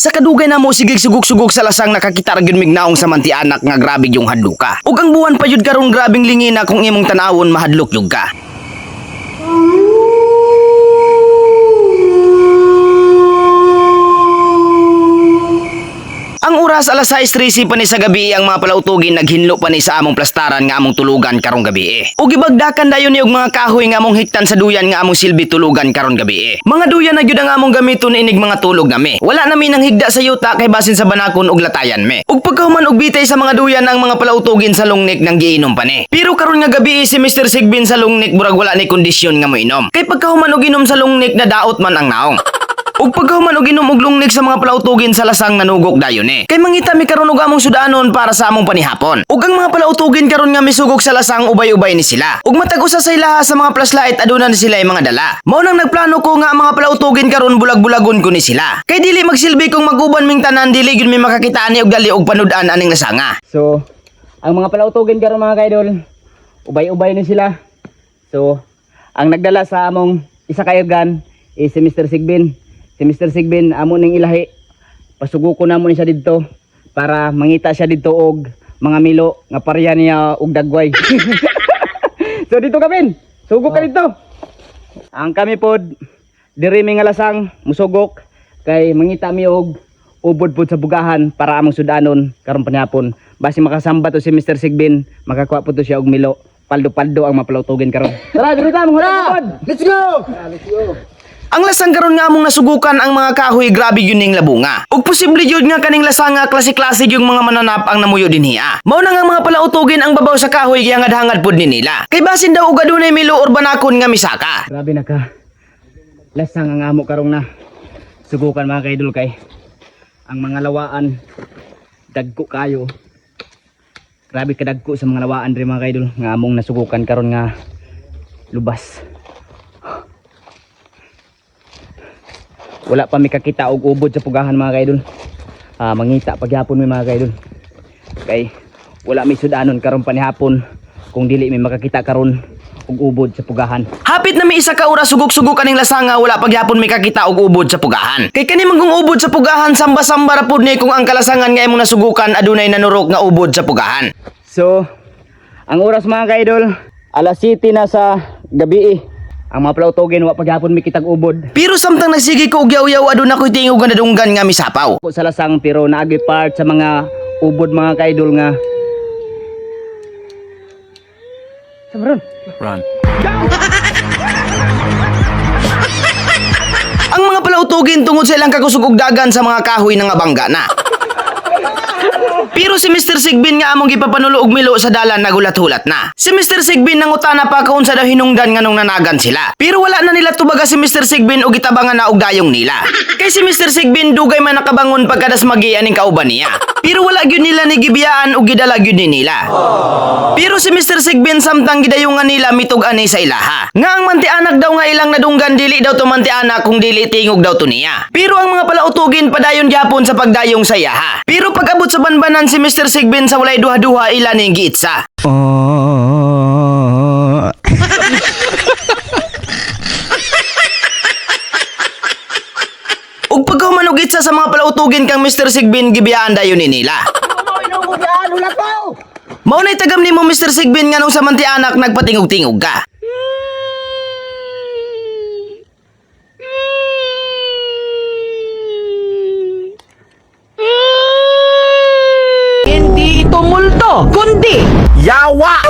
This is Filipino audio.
Sa kadugay na mo sigig sugok-sugok sa lasang nakakita ra gyud mig naong sa manti-anak nga grabe yung hadluka. Ug ang buwan pa yun karon grabing lingina kung imong tanawon mahadlok yun ka. Ang oras alas 6:13 pa ni sa gabi ang mga palautugin naghinlo pa ni sa among plastaran nga among tulugan karong gabi. Ug gibagdakan dayon ni og mga kahoy nga among hiktan sa duyan nga among silbi tulugan karon gabi. Mga duyan na gyud ang among gamiton inig mga tulog nami. Wala nami nang higda sa yuta kay basin sa banakon og latayan me. Ug pagkahuman og bitay sa mga duyan ang mga palautugin sa lungnik nang giinom pa ni. Pero karon nga gabi si Mr. Sigbin sa lungnik burag wala ni kondisyon nga moinom. Kay pagkahuman og inom sa lungnik na daot man ang naong. Ug pagkahuman og inom og lungnik sa mga palautugin sa lasang nanugok dayon eh. Kay mangita mi karon og among sudanon para sa among panihapon. Ug ang mga palautugin karon nga misugok sa lasang ubay-ubay ni sila. Ug matag usa sa ilaha sa mga flashlight aduna ni sila mga dala. Mao nang nagplano ko nga ang mga palautugin karon bulag-bulagon ko ni sila. Kay dili magsilbi kung maguban ming tanan dili gyud mi makakita ani og dali og panud-an aning lasanga. So, ang mga palautugin karon mga kaidol, ubay-ubay ni sila. So, ang nagdala sa among isa ka organ is si Mr. Sigbin. Si Mr. Sigbin amo ning ilahi. Pasuguko na mo ni siya didto para mangita siya didto og mga milo nga pareha niya og dagway. So dito kami. Sugok ka dito. Ang kami pod diri mi nga lasang musugok kay mangita mi og ubod pod sa bugahan para among sudanon karon panihapon. Basi makasamba to si Mr. Sigbin, makakuha po to siya og milo. Paldo-paldo ang mapalautugin karon. Tara, diri ta mong hula. Let's go. Let's go. Ang lasang karon nga among nasugukan ang mga kahoy grabe yun ning labunga. Ug posible yun nga kaning lasang nga klase-klase yung mga mananap ang namuyo dinhiya. Mao na nga mga palautugin ang babaw sa kahoy kaya hangad-hangad pud ni nila. Kay basin daw og adunay milo or banakon nga misaka. Grabe na ka. Lasang ang amo karong na. Sugukan mga kaidol kay ang mga lawaan dagko kayo. Grabe kadagko sa mga lawaan ri mga kaidol nga among nasugukan karon nga lubas. Wala pa mi kakita og ubod sa pugahan mga kaidol. Mangita pagyapon mi mga kaidol. Kay wala mi sudanon karon panihapon kung dili mi makakita karon og ubod sa pugahan. Hapit na may isa ka oras sugok-sugok kaning lasanga wala pagyapon may kakita og ubod sa pugahan. Kay kani manggong ubod sa pugahan samba-samba ra pud ni kung ang kalasangan nga imong nasugukan adunay nanurok nga ubod sa pugahan. So, ang oras mga kaidol, alas 7 na sa gabi. Ang mga palautugin wa pagyapon mi kitag ubod. Pero samtang nagsige ko og yaw-yaw aduna ko'y tingog nga nadunggan nga misapaw. Sa lasang pero naagi part sa mga ubod mga kaidol nga. Sabron. Run. Ang mga palautugin tungod sa ilang kakusog og dagan sa mga kahoy nga bangga na. Pero si Mr. Sigbin nga among gipapanulo og milo sa dalan nagulat-hulat na. Si Mr. Sigbin nangutana pa kaun sa daw hinungdan nga nung nanagan sila. Pero wala na nila tubaga si Mr. Sigbin og gitabangan na og dayong nila. Kay si Mr. Sigbin dugay man nakabangon pagkadas magi aning kauban niya. Pero wala gyud nila ni gibiyaan og gidala gyud ni nila. Pero si Mr. Sigbin samtang gidayungan nila mitug ani sa ilaha. Nga ang manti-anak daw nga ilang nadunggan dili daw to manti-anak kung dili tingog daw to niya. Pero ang mga palautugin padayon gyapon sa pagdayong sa iyaha. Pero pag-abot sa banbanan si Mr. Sigbin sa walay duha-duha ila ning giitsa. Ug pagkahuman og itsa sa mga palautugin kang Mr. Sigbin gibiyaan dayon ni nila. Mao nay tagam nimo Mr. Sigbin nganong sa manti-anak nagpatingog-tingog ka. Hindi ito multo, kundi Yawa!